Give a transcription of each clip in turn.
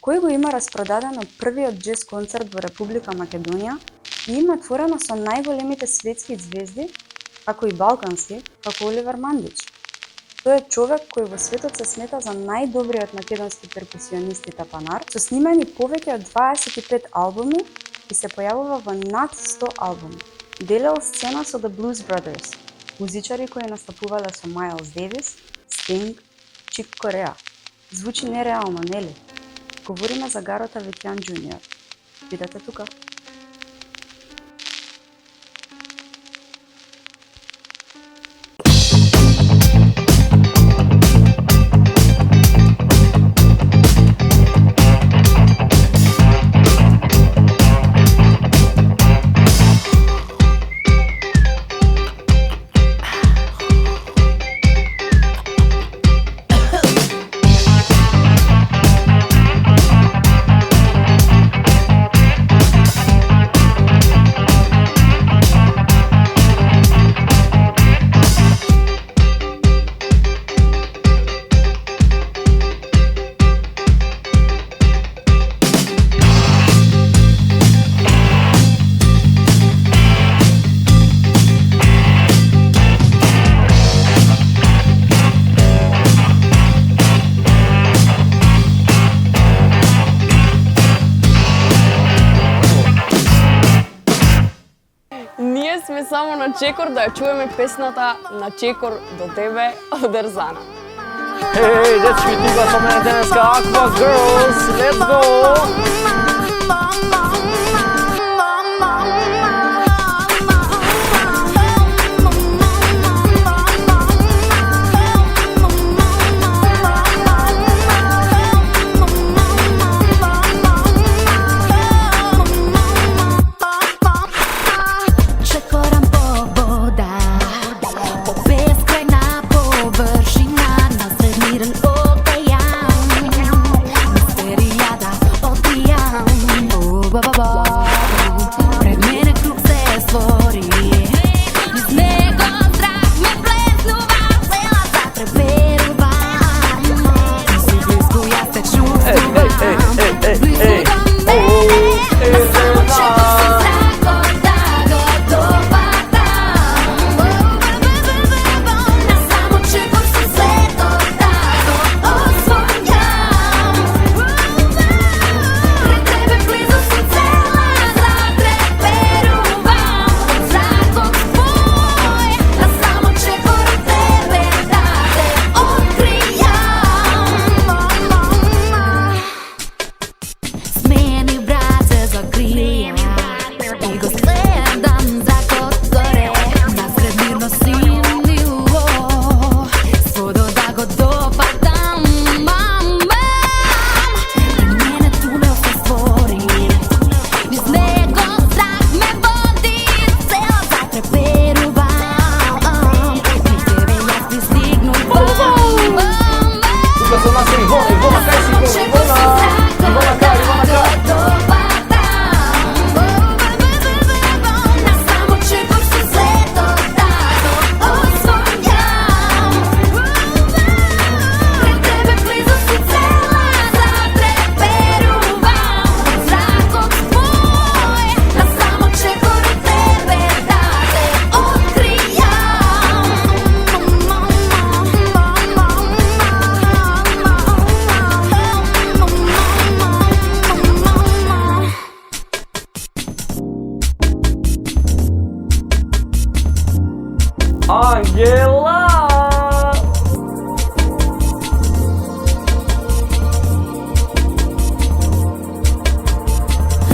Кој го има распродадено првиот џез концерт во Република Македонија и има творено со најголемите светски ѕвезди, како и балкански, како Оливер Мандич. Тој е човек кој во светот се смета за најдобриот македонски перкусионист и тапанар, со снимани повеќе од 25 албуми и се појавува во над 100 албуми. Делел сцена со The Blues Brothers, музичари кои настапувале со Майлс Девис, Стинг, Чик Кореа. Звучи нереално, нели? Говориме за Гарот Аветјан Џуниор. Видете тука. Ние сме само на чекор да ја чуеме песната "На чекор до тебе" од Ерзана. Hey, дечки, тука со мене денеска Aqua Girls, let's go! Ангела!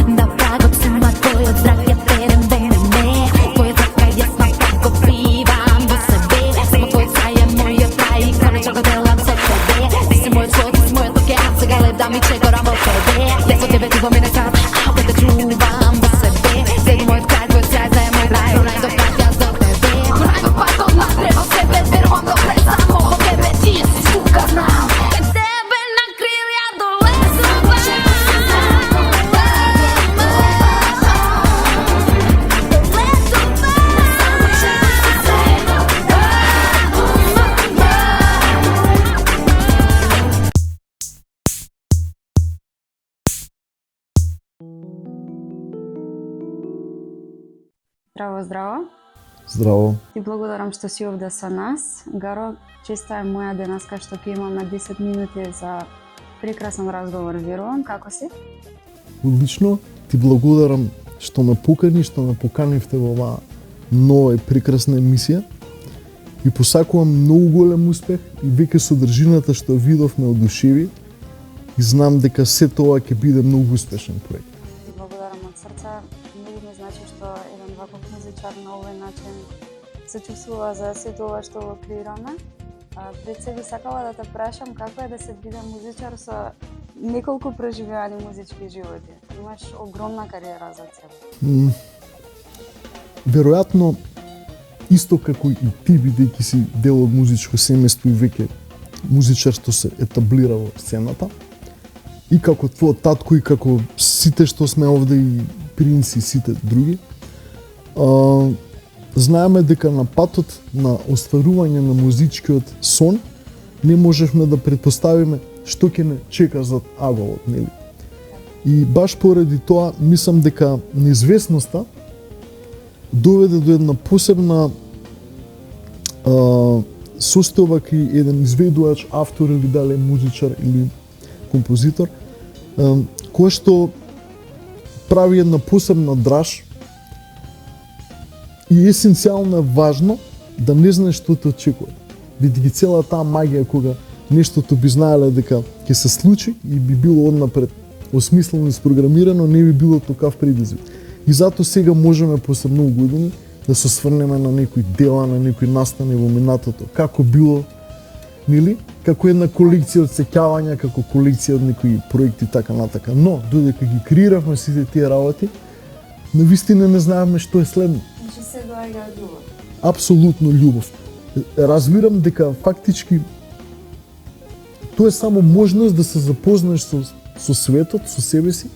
На прагот сума твојот зрак ја перем во мене. Твојот зрак е јасна како пивам во себе. Само твојот сај е мојот рај и конечен го делам со тебе. Ти си мојот слот, ти си мојот океан, сега ледам и чекорам во тебе. Јас со тебе, ти во мене сам, опет те чувам во себе. Седи мојот крај, твојот сјај, да е мој рај, најдов пат јас до тебе. Најдов пат од нас треба себе, верувам добре само во тебе, ти си сука знам. Здраво, здраво. Здраво. Ти благодарам што си овде со нас. Гаро, честа е моја денеска што ќе имаме 10 минути за прекрасен разговор, верувам. Како си? Одлично. Ти благодарам што ме покани, што ме поканивте во оваа нова и прекрасна емисија. И посакувам многу голем успех и веќе содржината што видов ме одушеви и знам дека сето ова ќе биде многу успешен проект. Ти благодарам од срца. Многу ми значи што еден ваков музичар на овој начин се чувствува за сето ова што го креираме. Пред се би сакала да те прашам како е да се биде музичар со неколку преживеани музички животи. Имаш огромна кариера за себе. Веројатно, исто како и ти, бидејќи си дел од музичко семејство и веќе музичар што се етаблира во сцената, и како твојот татко и како сите што сме овде и принци и сите други, знаеме дека на патот на остварување на музичкиот сон не можевме да претпоставиме што ќе не чека зад аголот, нели? И баш поради тоа мислам дека неизвестноста доведе до една посебна состојба кај еден изведувач, автор или дали музичар или композитор, кој што прави една посебна драж и есенцијално е важно да не знаеш што те очекува. Бидејќи цела таа магија кога нештото би знаеле дека ќе се случи и би било однапред осмислено и спрограмирано, не би било токав предизвик. И затоа сега можеме после многу години да се сврнеме на некои дела, на некои настани во минатото, како било, нели? Како една колекција од сеќавања, како колекција од некои проекти така натака. Но додека ги креиравме сите тие работи, навистина не знаеме што е следно. Значи се доаѓа љубов. Апсолутно љубов. Разбирам дека фактички тоа е само можност да се запознаеш со светот, со себе си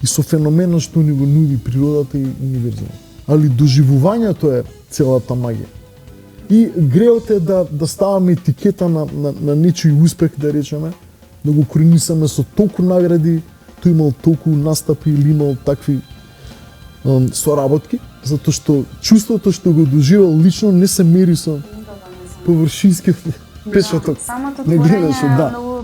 и со феноменот што ни го нуди природата и универзумот. Али доживувањето е целата магија. И греот е да ставаме етикета на нечиј успех, да речеме, да го кронисаме со толку награди, тој имал толку настапи или имал такви соработки, затоа што чувството што го доживел лично не се мери со површински печаток. Самото Не гледаш, творење да. многу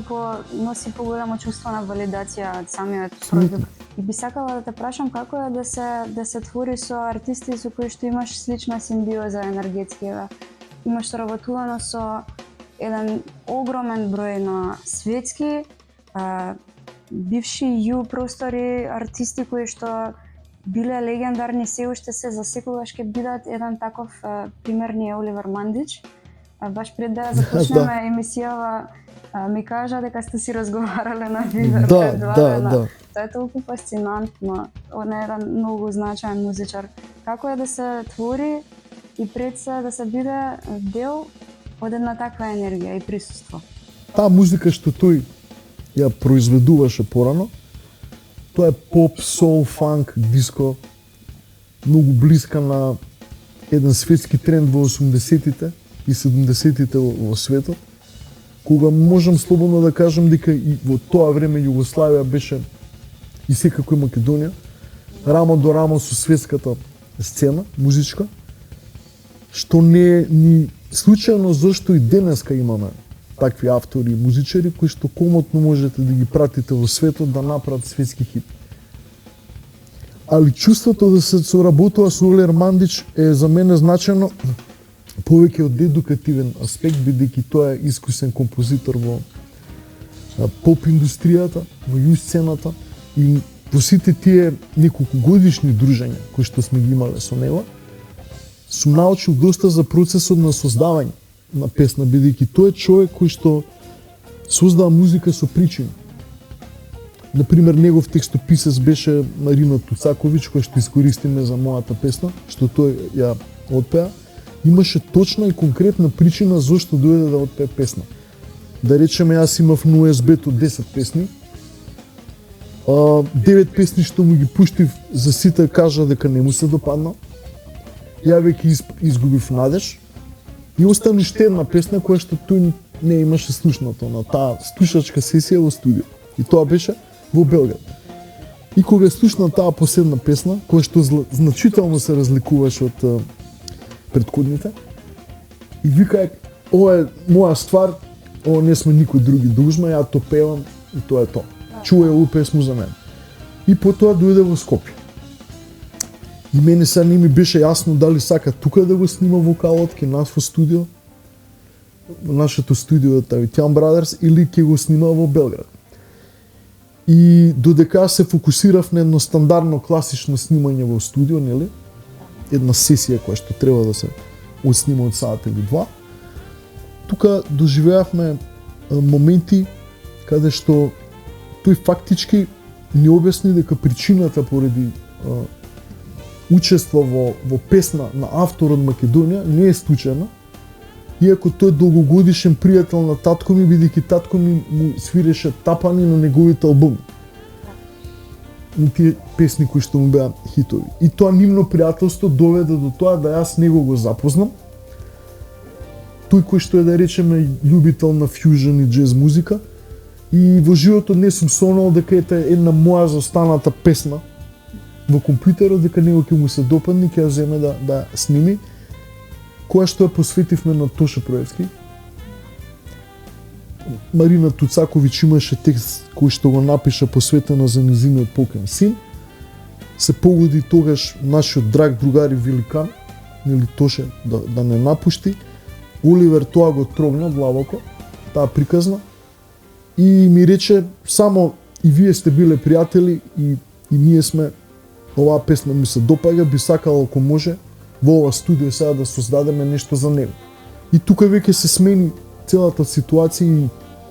носи поголемо чувство на валидација од самиот продукт. И би сакала да те прашам како е да се твори со артисти со кои што имаш слична симбиоза енергетски. Имаш соработувано со еден огромен број на светски, бивши ју простори артисти кои што биле легендарни, се уште се, за секогаш ќе бидат. Еден таков пример ни е Оливер Мандич. Баш пред да започнеме емисијава, ми кажа дека сте си разговарале на Вивер пред два дена. Да. Тоа е толку фасцинантно. Он е еден многу значаен музичар. Како е да се твори и пред се да се биде дел од една таква енергија и присуство? Таа музика што тој ја произведуваше порано, тоа е поп, соул, фанк, диско, многу блиска на еден светски тренд во 80-тите и 70-тите во светот, кога можам слободно да кажам дека и во тоа време Југославија беше и секако и Македонија рамо до рамо со светската сцена музичка, што не е ни случајно зашто и денеска имаме такви автори и музичари кои што комотно можете да ги пратите во светот да направат светски хит. Али чувството да се соработува со Олер Мандич е за мене значено повеќе од едукативен аспект, бидејќи тоа е искусен композитор во поп индустријата, во ју сцената и во сите тие неколку годишни дружења кои што сме ги имале со него, сум научил доста за процесот на создавање на песна, бидејќи тој е човек кој што создава музика со причина. Например, негов текстописец беше Марина Туцаковиќ, која што искористиме за мојата песна, што тој ја отпеа. Имаше точна и конкретна причина зашто дојде да отпее песна. Да речеме, јас имав на USB-то 10 песни, 9 песни што му ги пуштив за сите кажа дека не му се допадна. Ја веќе изгубив надеж и остана уште една песна која што тој не имаше слушнато на таа слушачка сесија во студио. И тоа беше во Белград. И кога слушна таа последна песна, која што значително се разликуваше од претходните, и вика, ова е моја ствар, ова не сме никој други должна, ја то певам и тоа е тоа. Чуе ову песму за мене. И потоа дојде во Скопје. И мене сега не ми беше јасно дали сака тука да го снима вокалот ке нас во студио, нашето студио Тавитјан Брадерс, или ќе го снима во Белград. И додека се фокусирав на едно стандардно класично снимање во студио, нели? Една сесија која што треба да се отснима од саат или два. Тука доживеавме моменти каде што тој фактички ни објасни дека причината поради учество во песна на автор од Македонија не е случајна, иако тој долгогодишен пријател на татко ми, бидејќи татко ми му свиреше тапани на неговите албуми. На тие песни кои што му беа хитови. И тоа нивно пријателство доведе до тоа да јас него го запознам. Тој кој што е, да речеме, љубител на фјужн и џез музика. И во животот не сум сонал дека ете една моја заостаната песна во компјутерот, дека него ќе му се допадне, ќе ја земе да сними, која што ја посветивме на Тоше Проевски. Марина Туцаковиќ имаше текст кој што го напиша посветена за низиниот покоен син. Се погоди тогаш нашиот драг другар и великан, нели Тоше, да не напушти. Оливер тоа го трогна длабоко, таа приказна, и ми рече само и вие сте биле пријатели и ние сме, оваа песна ми се допаѓа, би сакал ако може во ова студио сега да создадеме нешто за него. И тука веќе се смени целата ситуација и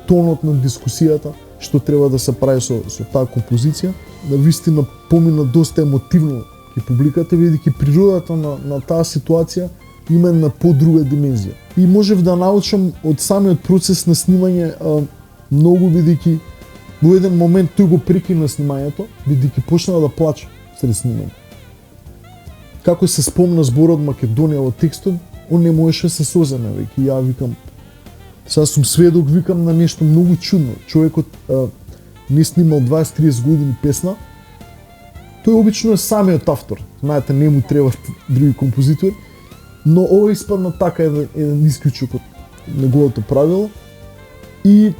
тонот на дискусијата што треба да се прави со таа композиција. На вистина помина доста емотивно и публиката, бидејќи природата на таа ситуација има една подруга димензија. И можев да научам од самиот процес на снимање многу, бидејќи во еден момент тој го прекина снимањето, бидејќи почна да плаче сред снимање. Како се спомна зборот Македонија во текстот, он не можеше се соземе веќе. Ја викам, сега сум сведок, викам, на нешто многу чудно. Човекот не снимал 20-30 години песна, тој обично е самиот автор. Знаете, не му требаат други композитори, но ова испадна така еден исклучок од неговото правило и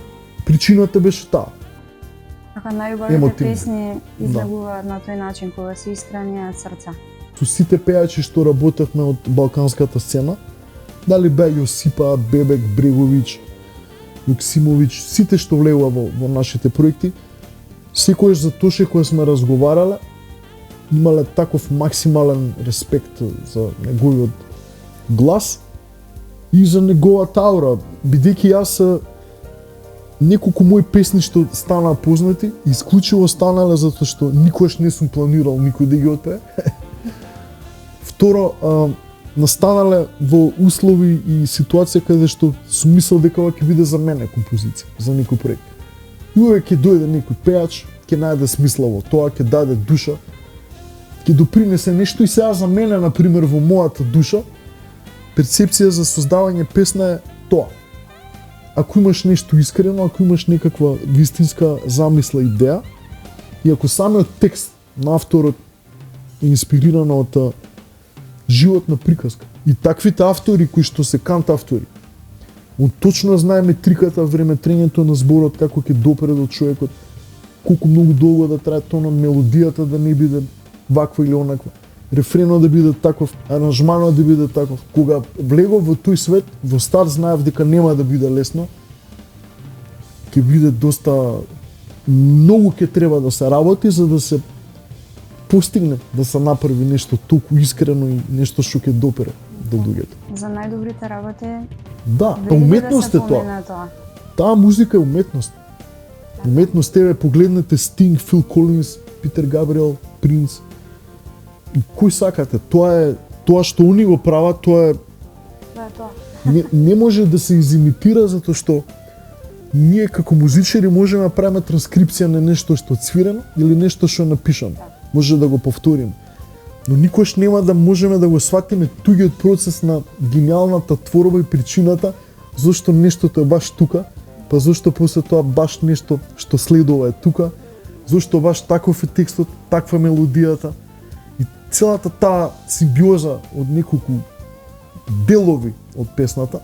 причината беше таа. Така најубавите песни излегуваат на тој начин кога се искрени од срца. Со сите пејачи што работевме од балканската сцена, дали беа Јосипа, Бебек, Бреговиќ, Јоксимовиќ, сите што влегува во нашите проекти, секојаш за Тоше кој сме разговарале, имале таков максимален респект за неговиот глас и за неговата аура, бидејќи јас неколку мои песни што станаа познати, исклучиво станале затоа што никогаш не сум планирал никој да ги отпее. Второ, настанале во услови и ситуација каде што сум мислел дека ова ќе биде за мене композиција, за некој проект. И увек ќе дојде некој пејач, ќе најде смисла во тоа, ќе даде душа, ќе допринесе нешто и сега за мене, например, во мојата душа, перцепција за создавање песна е тоа. Ако имаш нешто искрено, ако имаш некаква вистинска замисла, идеја, и ако самиот текст на авторот е инспириран од животна приказка. И таквите автори кои што се кант автори, он точно знае метриката, времетрењето на зборот, како ќе допре до човекот, колку многу долго да трае тонот, мелодијата да не биде ваква или онаква, рефренот да биде таков, аранжманот да биде таков. Кога влегов во тој свет, во старт знаев дека нема да биде лесно, ќе биде доста, многу ќе треба да се работи за да се постигне, да се направи нешто толку искрено и нешто што ќе допре до луѓето. За најдобрите работи. Да, уметност е тоа. Таа музика е уметност. Уметност, тебе погледнете Стинг, Фил Колинс, Питер Габриел, Принц. И кој сакате, тоа што они го прават, тоа е не може да се изимитира затоа што ние како музичари можеме да правиме транскрипција на нешто што е цвирено или нешто што е напишано. Може да го повториме. Но никош нема да можеме да го сватиме тугиот процес на гениалната творба и причината зашто нештото е баш тука, па зашто после тоа баш нешто што следува е тука, Зошто баш таков е текстот, таква мелодијата и целата таа симбиоза од неколку делови од песната,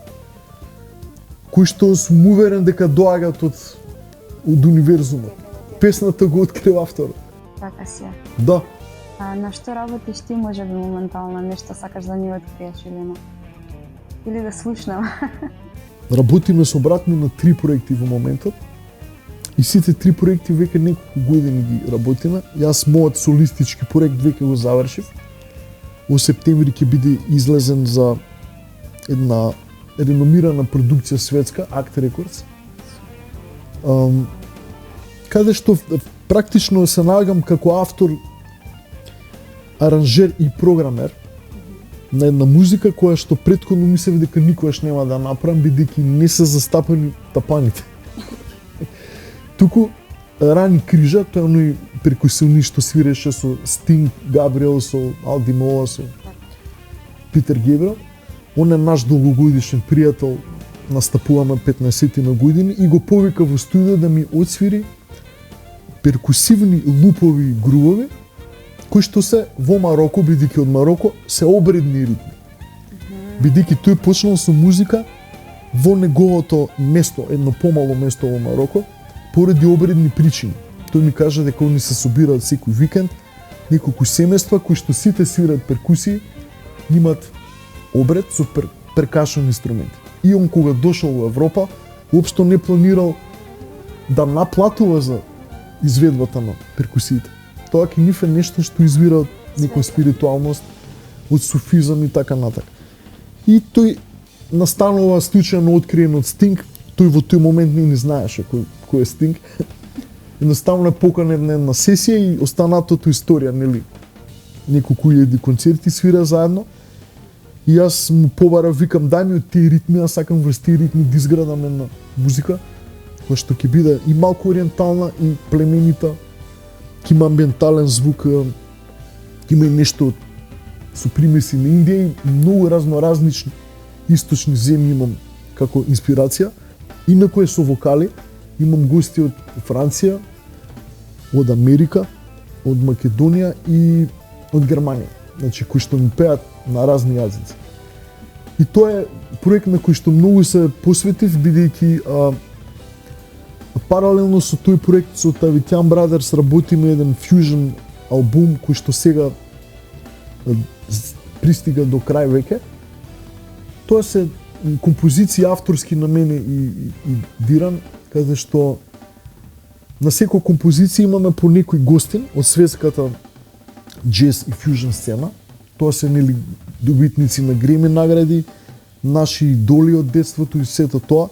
кои што сум уверен дека доаѓаат од универзумот. Песната го открива авторот. Така си е. Да, А на што работиш ти може би моментално, нешто сакаш да ни откриеш или не? Или да слушнам? работиме со брат ми на 3 проекти во моментот. И сите 3 проекти веќе неколку години ги работиме. Јас мојот солистички проект веќе го завршив. Во септември ќе биде излезен за една реномирана продукција светска, Act Records. Каде што практично се наоѓам како автор, аранжер и програмер на една музика која што претходно мислев дека никогаш нема да направам, бидејќи не се застапени тапаните. Туку Рани Крижа, тој оној перкусионист што свиреше со Sting, Габриел, со Алди Мола, со Питер Гебрел. Он е наш долгогодишен пријател, настапуваме 15 на години и го повика во студио да ми отсвири перкусивни лупови грувови кои што се во Мароко, бидејќи од Мароко, се обредни ритми. Бидејќи тој почнал со музика во неговото место, едно помало место во Мароко, поради обредни причини. Тој ми кажа дека они се собираат секој викенд, неколку семејства кои што сите свират перкусии, имаат обред со перкашен инструменти. И он кога дошол во Европа, уопшто не планирал да наплатува за изведбата на перкусиите. Тоа ке нив е нешто што извира од некоја спиритуалност, од суфизам и така натака. И тој настанува случајно откриен од Sting, тој во тој момент не знаеше кој е Sting. Едноставно е поканен на една сесија и останатото историја, нели? Неколку илјади концерти свира заедно. И јас му побарав, викам, дај ми од тие ритми, јас сакам врз тие ритми да изградам една музика, која што ќе биде и малку ориентална и племенита, ќе има амбиентален звук, ќе има и нешто со примеси на Индија и многу разноразлични источни земји имам како инспирација. Инаку е со вокали, имам гости од Франција, од Америка, од Македонија и од Германија, значи кои што ми пеат на разни јазици. И тоа е проект на кој што многу се посветив, бидејќи паралелно со тој проект со Тавитјан Brothers работиме еден фьюжн албум кој што сега пристига до крај веќе. Тоа се композиции авторски на мене и Диран, каде што на секоја композиција имаме по некој гостин од светската джез и фьюжн сцена. Тоа се нели добитници на Греми награди, наши идоли од детството и сето тоа.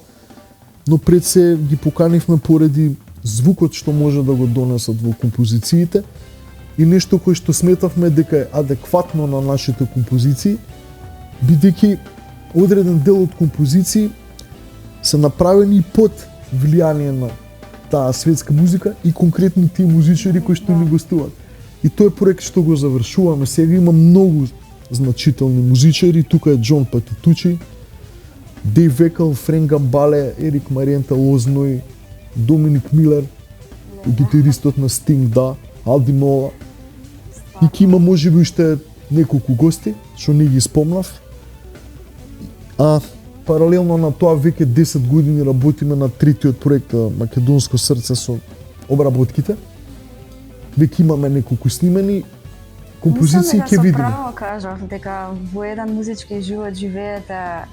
Но пред се ги поканивме поради звукот што може да го донесат во композициите и нешто кое што сметавме дека е адекватно на нашите композиции, бидејќи одреден дел од композиции се направени под влијание на таа светска музика и конкретно тие музичари кои што ни гостуваат. И тој проект што го завршуваме сега има многу значителни музичари, тука е Џон Патитучи, Дейв Векал, Френк Гамбале, Ерик Мариента Лозној, Доминик Милер, гитаристот на Sting, да, Алди Мола. И ќе има можеби уште неколку гости, што не ги спомнав. А паралелно на тоа веќе 10 години работиме на третиот проект Македонско срце со обработките. Веќе имаме неколку снимени композиции, ќе видиме. Мислам дека со право кажав дека во еден музички живот живеете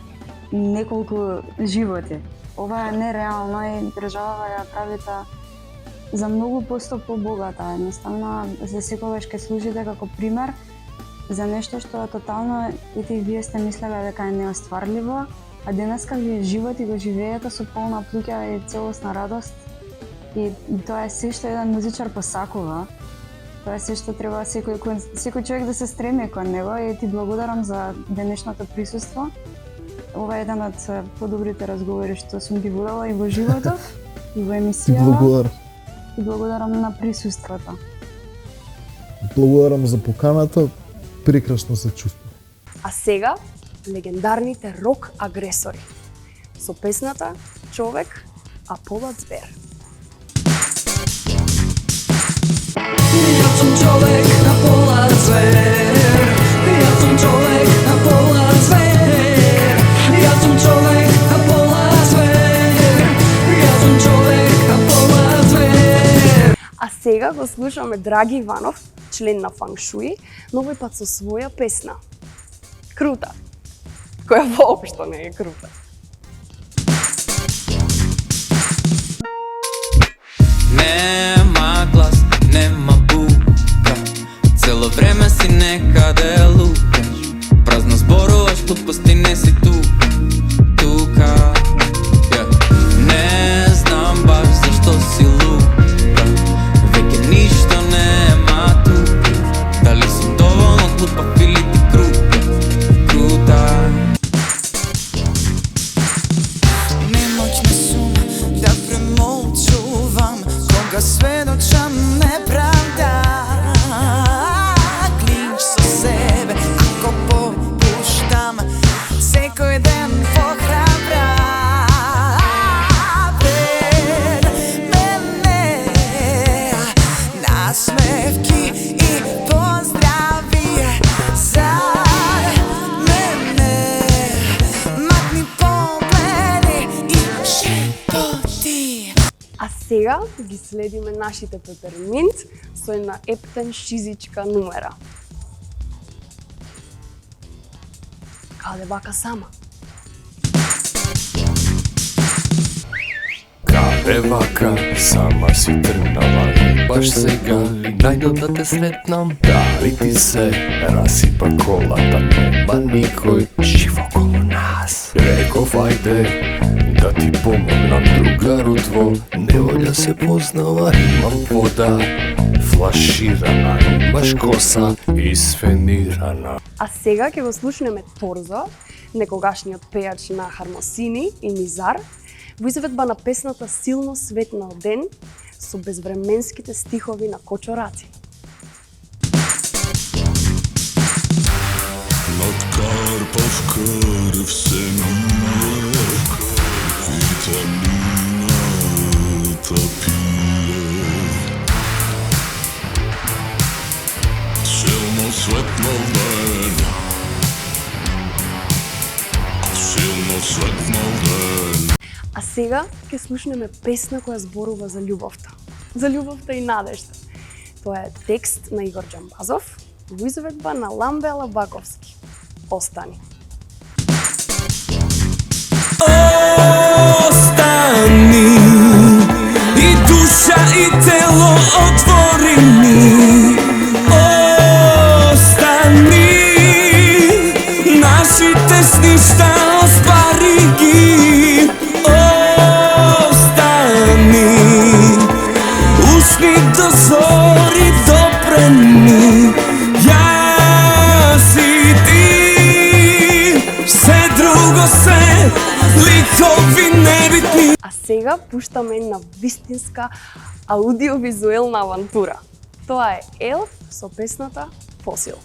неколку животи. Ова е нереално и државава ја правите за многу посто побогата. Едноставно, за секогаш ќе служите како пример за нешто што тотално и вие сте мислеле дека е неостварливо, а денеска вие живот и го живеете со полна плуќа и целосна радост. И тоа е се што еден музичар посакува. Тоа е се што треба секој човек да се стреми кон него и ти благодарам за денешното присуство. Ова е еден од подобрите разговори што сум ги водела и во животот, и во емисијата. Ти благодарам. И благодарам на присуството. Благодарам за поканата, прекрасно се чувствувам. А сега, легендарните рок агресори. Со песната Човек, а полот збер. sam čovek na pola zver. Ja sam čovek na pola zver. Ja sam čovek na pola zver. Ja sam čovek na pola zver. А сега го слушаме Драги Иванов, член на Фанг Шуи, но овој пат со своја песна. Крута. Која воопшто не е крута. Нема глас, нема бука, цело време си некаде луташ. Празно зборуваш, глупости не си тука, тука. Не знам баш зашто си лука, веќе ништо нема тука. Дали сум доволно глупав или ти крута, крута. Nemoćna sum da premolčuvam koga svedočam nepravda. Klinč sa sebe ako popuštam, sekoj den pohrabra. Pred mene nasmevki i pozdravi za mene. Matni pogledi i šepoti. А сега ги следиме нашите Пеперминт со една ептен шизичка нумера. Каде бака сама? Каде вака, сама си тръгнала и баш сега ли најдо да те сретнам? Дали ти се расипа колата, нема никој жив около нас. Реков ајде да ти помогнам, другару тво, неволја се познава, имам вода флаширана, имаш коса исфенирана. А сега ќе го слушнеме Торзо, некогашниот пејач на Хармосини и Низар, во изведба на песната Силно светнал ден со безвременските стихови на Кочо Раци. Над Карпов крв се мие, витамината пие. Силно светнал ден, силно светнал ден. А сега ќе слушнеме песна која зборува за љубовта. За љубовта и надежда. Тоа е текст на Игор Џамбазов во изведба на Ламбе Алабаковски. Остани. Остани и душа и тело отвори ми. Остани, нашите сништа оствари ги. Остани, ушни до зори допрени. Јас и ти, се друго се ликови небитни. А сега пуштаме една вистинска аудиовизуелна авантура. Тоа е Елф со песната Фосил.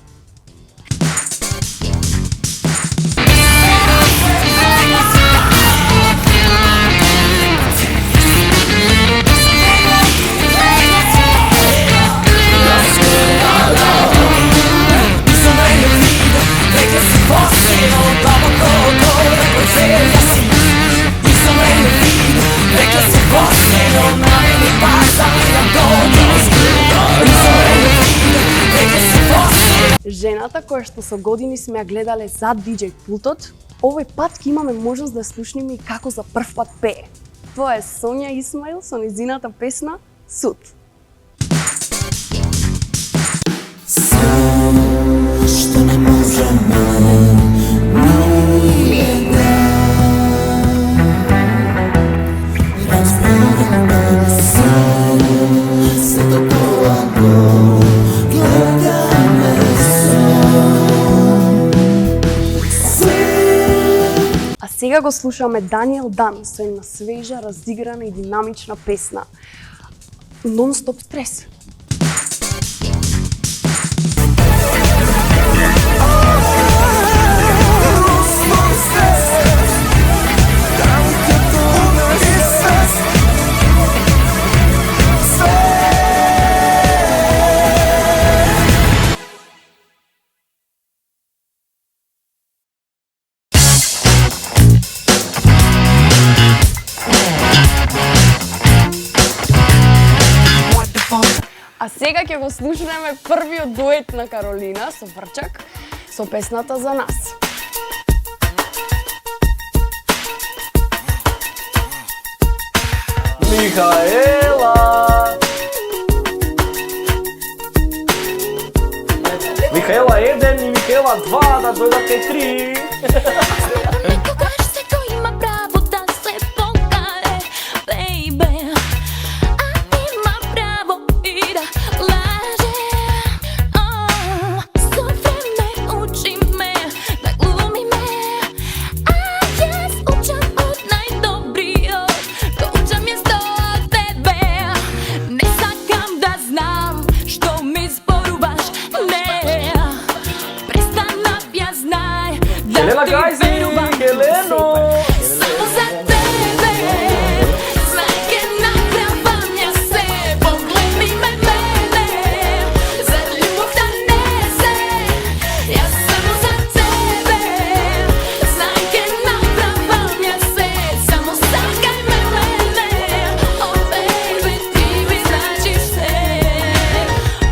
Жената која што со години сме ја гледале зад диџеј пултот, овој пат ќе имаме можност да слушнеме и како за прв пат пее. Тоа е Сонја Исмаил со незината песна Суд. Što ne možemo nije da razgovaramo sam se do polago gleda me А сега го слушаме Даниел Дан со една свежа, разиграна и динамична песна Non-Stop Стрес. А сега ќе го слушнеме првиот дует на Каролина со Врчак со песната За нас. Михаела! Михаела 1 и Михаела 2 да дојдат кај 3. Никогаш секој има право да се покае, baby. А има право и да лаже. Со време учи ме да глумиме. А јас учам од најдобриот, го учам јас од тебе. Не сакам да знам што ми зборуваш, не. Престанав ја знај да Елена ти Гайзи, верувам. Елено! Само за тебе, знај ке направам ја се, погледни ме мене, за љубовта не се. Јас само за тебе, знај ке направам ја се, само сакај ме мене, oh baby, ти ми значиш се.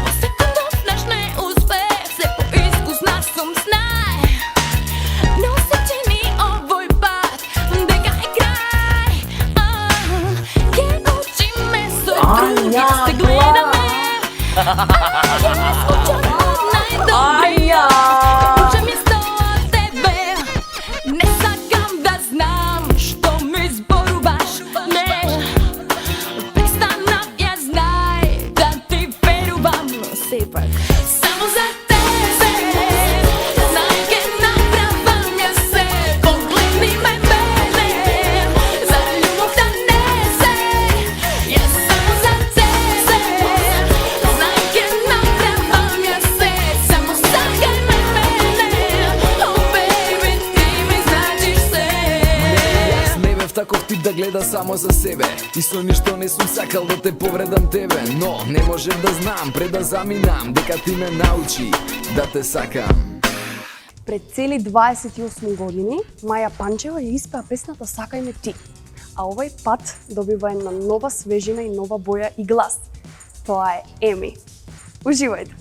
По секундов наш неуспех, се поискусна сум, знај. Но се чини овој пат дека е крај. Ке учиме со други да се гледаме. Јас учам од најдобриот, учам јас од тебе. Не сакам да знам што ми зборуваш, не. Престанав ја знај да ти верувам, но сепак само за тебе. Знај ке направам ја се, погледни ме мене, за љубовта не се. Јас само за тебе, знај ке направам ја се, само сакај ме мене, oh baby, ти ми значиш се. Јас не бев таков тип да гледа само за себе и со ништо не сум сакал да те повредам тебе, но не можев да знам пред да заминам дека ти ме научи да те сакам. Пред цели 28 години Маја Панчева ја испеа песната Сакај ме ти, а овој пат добива една нова свежина и нова боја и глас. Тоа е Еми. Уживајте!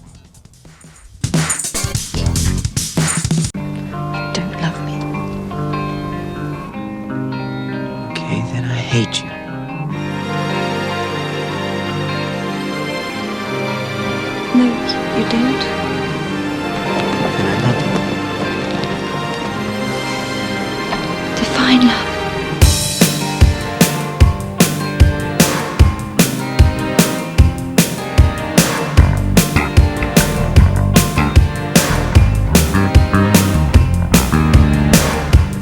Don't love me. Okay, then I hate you. No, you don't. Then I love you. Define love.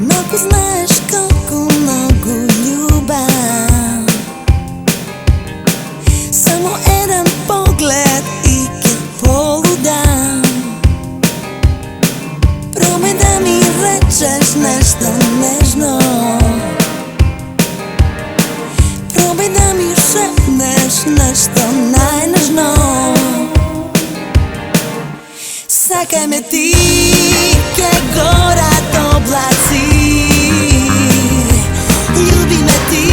Много знаеш колко много љубам. Само еден поглед и ке полудам. Пробај да ми речеш нешто нежно. Пробај да ми шепнеш нешто најнежно. Сакај ме ти, ке горат облаци. Љуби ме ти,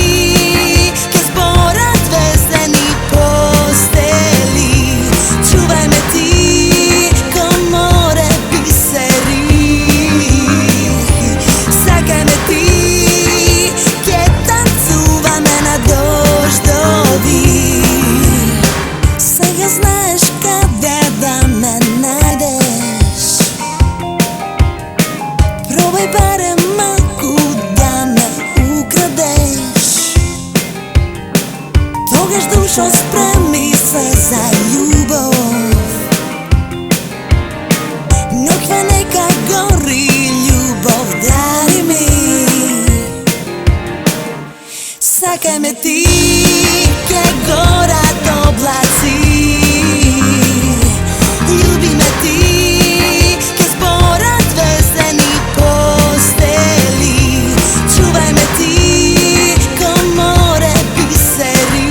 ке зборат звездени постели. Чувај ме ти, ко море бисери. Сакај ме ти, ке танцуваме на дождови. Сега знаеш каде да ме најдеш. Пробај барем малку да ме украдеш. Тогаш душо спреми се за љубов. Ноќва нека гори љубов дари ми. Сакај ме ти, ке горат облаци. Љуби ме ти, ке зборат звездени постели. Чувај ме ти, ко море бисери.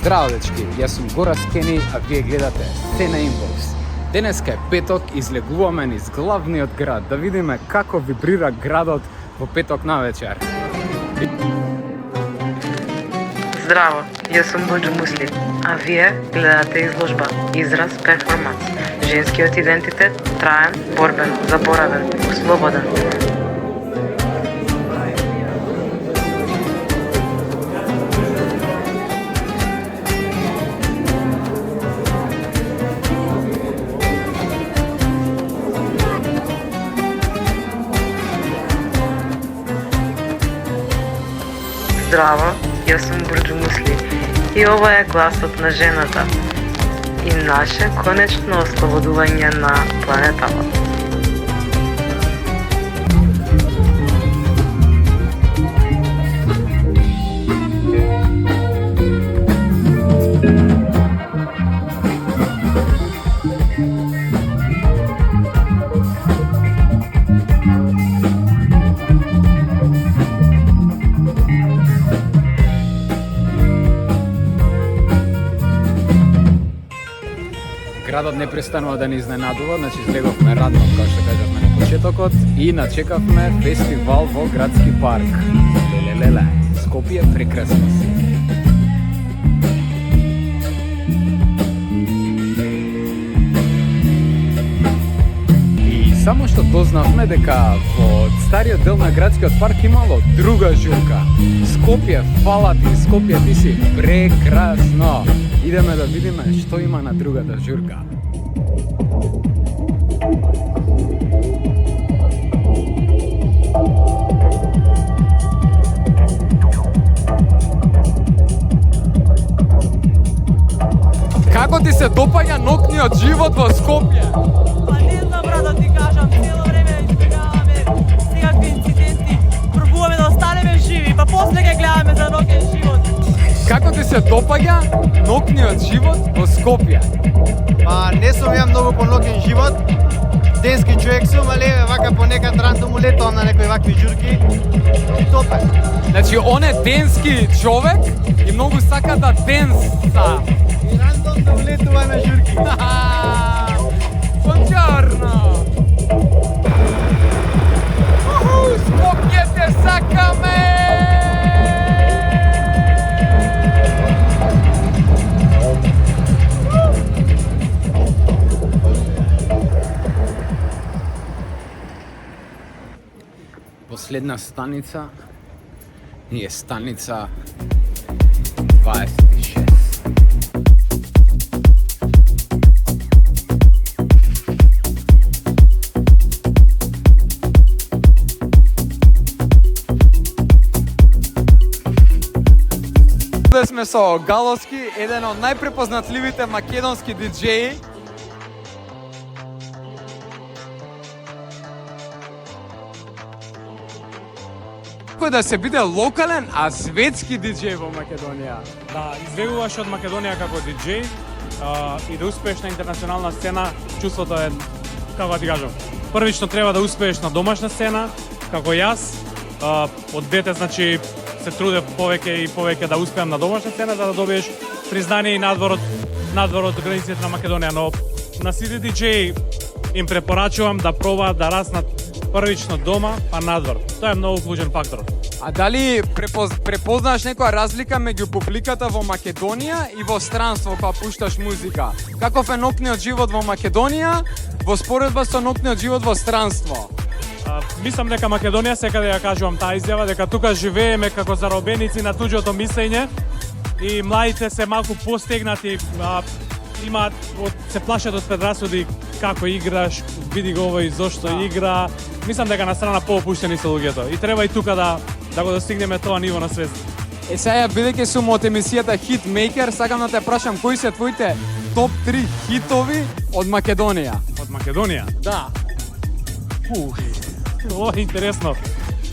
Здраво, дечки, јас сум Гора Скени, а вие гледате Сцена Inbox. Денеска е петок, излегуваме низ главниот град, да видиме како вибрира градот во петок навечер. Здраво, јас сум Боџо Мусли, а вие гледате изложба Израз перформанс. Женскиот идентитет траен, борбен, заборавен, слободен. Здраво, јас сум Бурџу Мусли и ова е гласот на жената и наше конечно ослободување на планетава. Градот не престанува да ни изненадува, значи излеговме радно, како што кажавме на почетокот, и начекавме фестивал во градски парк. Лелелеле, Скопје прекрасно си. И само што дознавме дека во стариот дел на градскиот парк имало друга журка. Скопје, фала ти, Скопје, ти си прекрасно. Идеме да видиме што има на другата журка. Како ти се допаѓа ноќниот живот во Скопје? Па не знам, брат, да ти кажам, цело време избегаваме секакви инциденти, пробуваме да останеме живи, па после ќе гледаме за ноќен живот. Како ти се допаѓа ноќниот живот во Скопје? Па не сум ја многу по ноќен живот. Денски човек сум, али вака понекад рандом улетувам на некои вакви журки и топе. Значи, он е денски човек и многу сака да денса. И рандом да улетува на журки. Бонџорно! Скопје те сакаме! Последна станица е станица 26. Туде сме со Галоски, еден од најпрепознатливите македонски диџеи. Кој да се биде локален, а светски диџеј во Македонија. Да избегуваш од Македонија како диџеј и да успееш на интернационална сцена, чувството е, како да ти кажам, првично треба да успееш на домашна сцена, како јас. Од дете, значи, се трудев повеќе и повеќе да успеам на домашна сцена, за да добиеш признание и надвор од границите на Македонија. Но на сите диџеи им препорачувам да пробаат да раснат првично дома, па надвор. Тоа е многу клучен фактор. А дали препознаш некоја разлика меѓу публиката во Македонија и во странство кога пушташ музика? Каков е ноќниот живот во Македонија во споредба со ноќниот живот во странство? Мислам дека Македонија, секаде ја кажувам таа изјава, дека тука живееме како заробеници на туѓото мислење и младите се малку постегнати, се плашат од предрасуди, како играш, види го овој зошто игра. Мислам дека на страна поопуштени се луѓето и треба и тука да го достигнеме тоа ниво на свест. Сега, бидејќи сум од емисијата Hitmaker, сакам да те прашам кои се твоите топ 3 хитови од Македонија? Од Македонија? Да. Ова е интересно.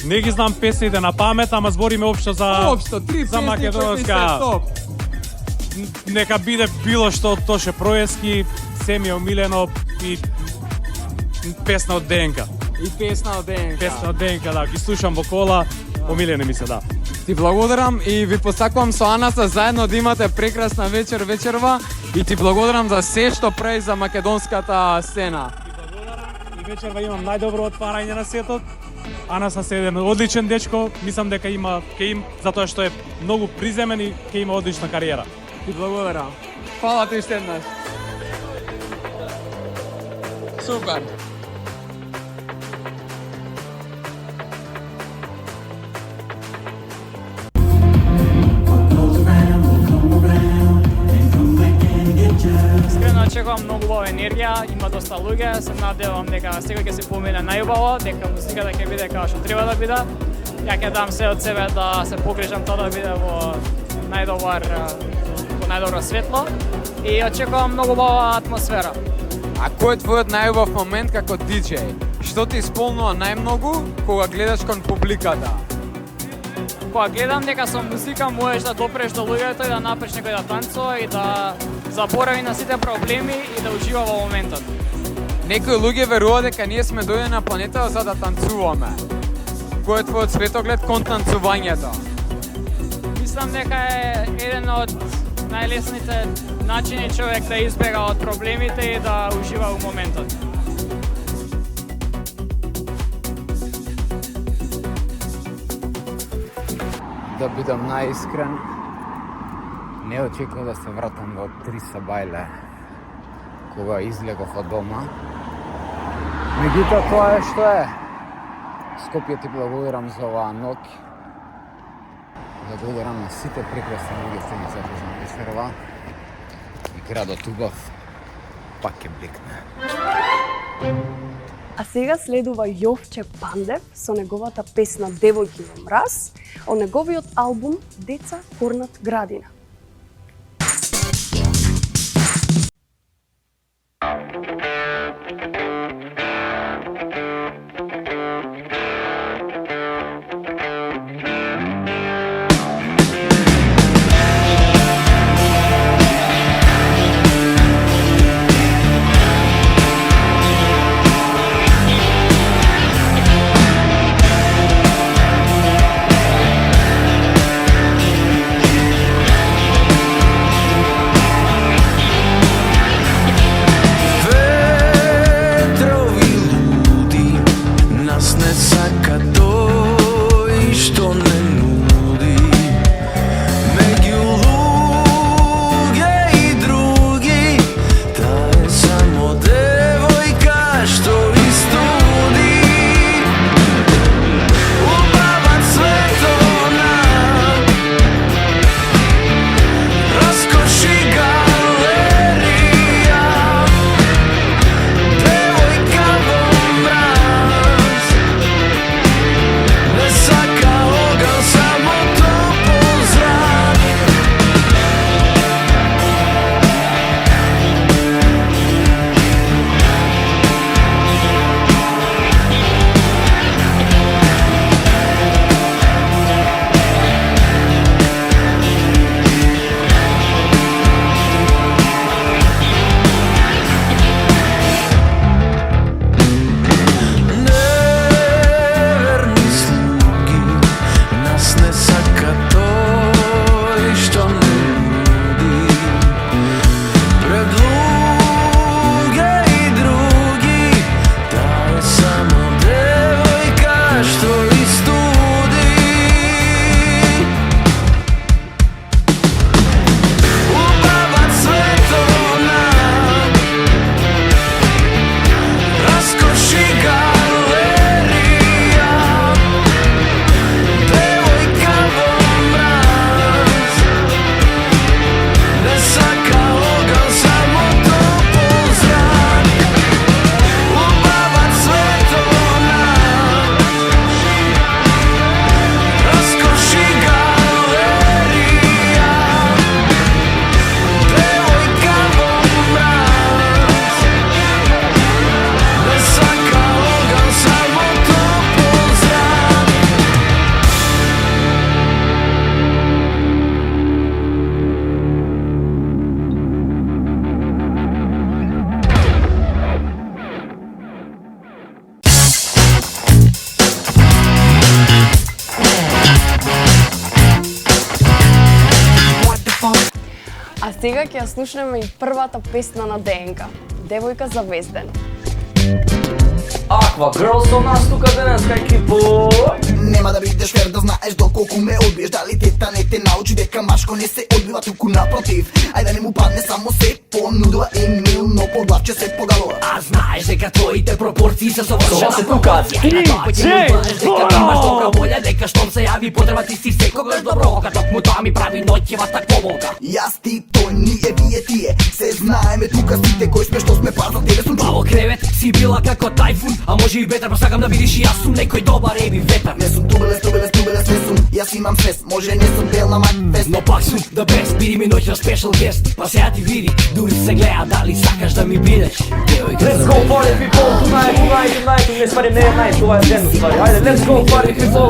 Не ги знам песните на памет, ама збориме општо за македонска. Нека биде било што од Тоше Проески, Семи Омилено и песна од ДНК. И песна од ДНК. Песна од ДНК, да, ги слушам во кола. омилена емисија, да. Ти благодарам и ви посакувам со Анаса заедно да имате прекрасна вечерва и ти благодарам за се што прави за македонската сцена. И вечерва имам најдобро отварање на сетот. Анаса е еден одличен дечко, мислам дека има затоа што е многу приземен и ќе има одлична кариера. Ти благодарам. Фала ти уште еднаш. Супер. Искрено очекувам многу убава енергија, има доста луѓе, се надевам дека секој ќе се помине најубаво, дека музиката ќе биде како што треба да биде. Ја ќе дам се од себе да се погрижам тоа да биде во најдобро светло и очекувам многу убава атмосфера. А кој е твојот најубав момент како диџеј? Што ти исполнува најмногу кога гледаш кон публиката? Кога гледам дека со музика можеш да допреш до луѓето и да направиш некој да танцува и да заборави на сите проблеми и да ужива во моментот. Некои луѓе веруваат дека ние сме дојдени на планетата за да танцуваме. Кој е твојот светоглед кон танцувањето? Мислам дека е еден од најлесните начини човек да избега од проблемите и да ужива во моментот. Да бидам најискрен, не очекував да се вратам во 3 сабајле кога излегов од дома. Меѓутоа тоа е што е. Скопје ти благодарам за оваа ноќ. Да благодарам на сите прекрасни луѓе што ни запознаа вечерва. И градот убав пак ќе бликне. А сега следува Јовче Пандев со неговата песна Девојки во мраз, од неговиот албум Деца корнат градина. Saka А сега ќе ја слушнеме и првата песна на ДНК, Девојка за Везден. Aqua Girls со нас тука денеска екипо. Нема да бидеш фер да знаеш доколку ме одбиеш. Дали тета не те научи дека машко не се одбива, туку напротив. Ај да не му падне само се понудува Емил, но по главче се погалува. А знаеш дека твоите пропорции се совршена се тука. Имаш добра волја, дека штом се јави потреба ти си секогаш добро. Кога токму тоа ми прави ноќева так поболка. Јас ти, тој, ние, вие, тие. Се знаеме тука сите кои сме што сме пар за тебе сум Право кревет си била како тајфун, а може и ветар, па сакам да видиш и јас сум некој добар еби ветар. Не сум тубелес, не сум, јас имам свес, може не сум дел на манифест. Но пак сум the best, биди ми ноќна special guest. Па сега ти види, дури се гледа дали сакаш да ми бидеш. Let's go party people, tonight, не свари не е night, това е ден ствари. Ајде, let's go party people.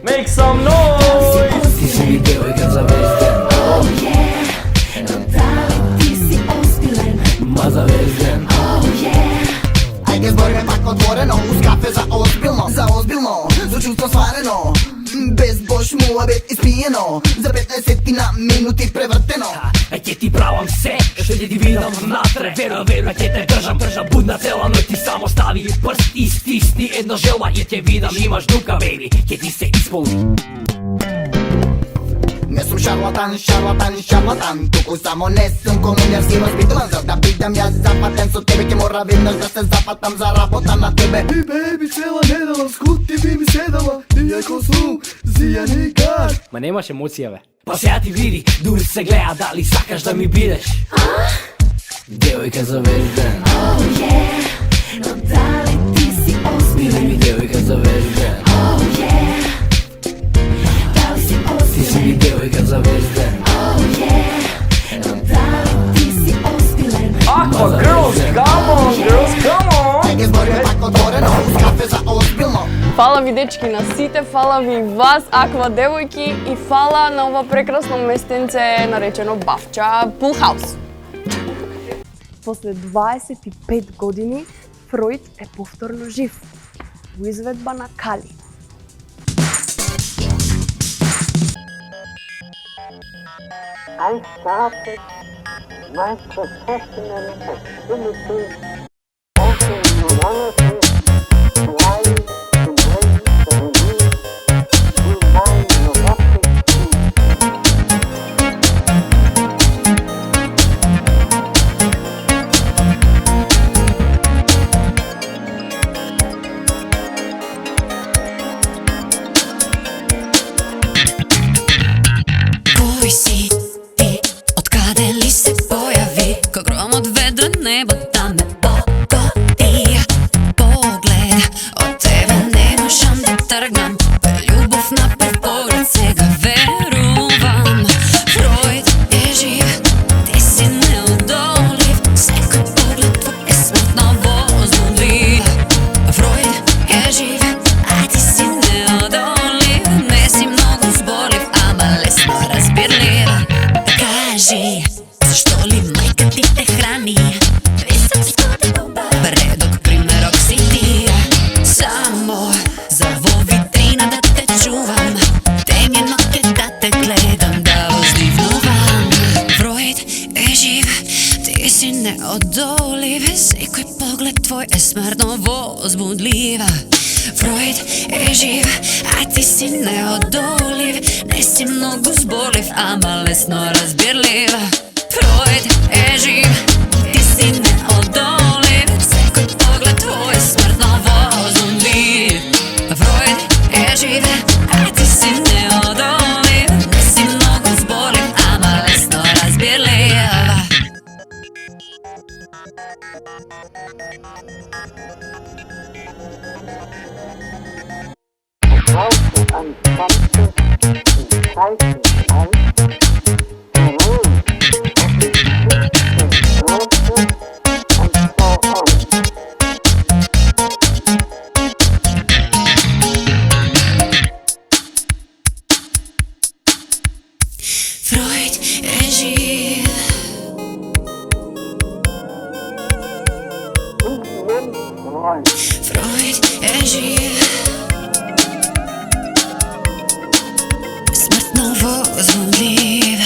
Make some noise. Ти си ми девојка за Везден. Ма за Везден. Ајде збориме пак отворено, уз кафе за озбилно, за чувство сварено. Без бош муабет испиено, за 15 на минути превртено. Ќе ти правам се, што ќе ти видам внатре. Веруј, ќе те држам будна цела ноќ. Ти само стави прст и стисни една желба и ќе видам имаш дука, беби, ќе ти се исполни. Не сум шарлатан, туку само не сум комунерски воспитуван. За да бидам јас запатен со тебе, ќе мора веднаш да се запатам за работа на тебе. И беби, цела недела, скут ти би ми седала, иако сум зијаникар. Ма немаш емоција, бе. Па сега ти види, дури се гледа дали сакаш да ми бидеш. Девојка за Везден. Но дали ти си озбилен? Биди ми девојка за Везден. Ти си ми девојка за Везден. Но дали ти си озбилен? Aqua Girls, come on girls, come on. Ајде збориме пак отворено, уз кафе за озбилно. Фала ви дечки на сите, фала ви вас, Аква девојки, и фала на ова прекрасно местенце наречено Бавча Пул Хаус. После 25 години Фројд е повторно жив во изведба на Кали. I started my professional activities also in neurology, trying to bring the relief to my neurotic Кој си ти? Откаде ли се појави? Кој гром од ведро небо да ме погоди? Поглед од тебе не можам да тргнам. Љубов на прв поглед сега верувам. Фројд е жив, ти си неодолив. Секој поглед твој е смртно возбудлив. Фројд е жив, а ти си неодолив. Не си многу зборлив, ама лесно разбирлива. Кажи, зашто ли мајка ти те храни? Предок примерок си ти. Само за во витрина да те чувам. Темјено ке да те гледам, да воздивнувам. Фројд е жив, ти си неодолив. Секој поглед твој е смртно возбудлива. Фројд е жив, а ти си неодолив. Не си многу зборлив, ама лесно разбирлива. Фројд е жив, ти си неодолив. Секој поглед твој е смртно возбудлив. Фројд е жив, а ти си неодолив. Не си многу зборлив, ама лесно разбирлива. Фројд е жив. Фројд е жив. Смртно возбудлив.